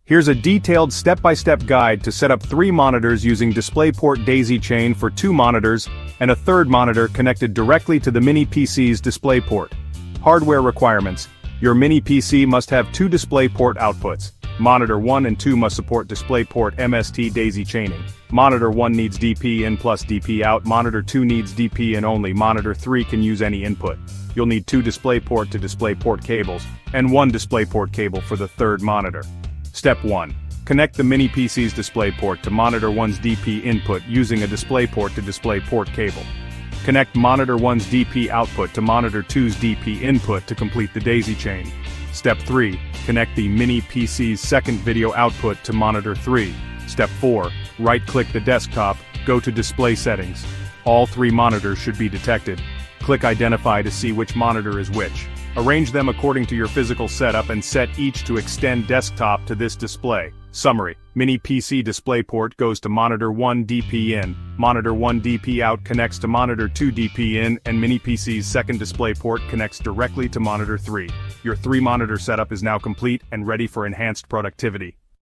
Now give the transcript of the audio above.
Here's a detailed step-by-step guide to set up 3 monitors using DisplayPort daisy chain for 2 monitors and a third monitor connected directly to the mini PC's DisplayPort. Hardware requirements. Your mini PC must have 2 DisplayPort outputs. Monitor 1 and 2 must support DisplayPort MST daisy chaining. Monitor 1 needs DP in plus DP out, Monitor 2 needs DP in only, Monitor 3 can use any input. You'll need 2 DisplayPort to DisplayPort cables, and 1 DisplayPort cable for the third monitor. Step 1. Connect the mini PC's DisplayPort to Monitor 1's DP input using a DisplayPort to DisplayPort cable. Connect Monitor 1's DP output to Monitor 2's DP input to complete the daisy chain. Step 3. Connect the mini PC's second video output to Monitor 3. Step 4. Right-click the desktop, go to Display Settings. All 3 monitors should be detected. Click Identify to see which monitor is which. Arrange them according to your physical setup and set each to extend desktop to this display. Summary. Mini PC DisplayPort goes to Monitor 1 DP in, Monitor 1 DP out connects to Monitor 2 DP in, and Mini PC's second DisplayPort connects directly to Monitor 3. Your 3-monitor setup is now complete and ready for enhanced productivity.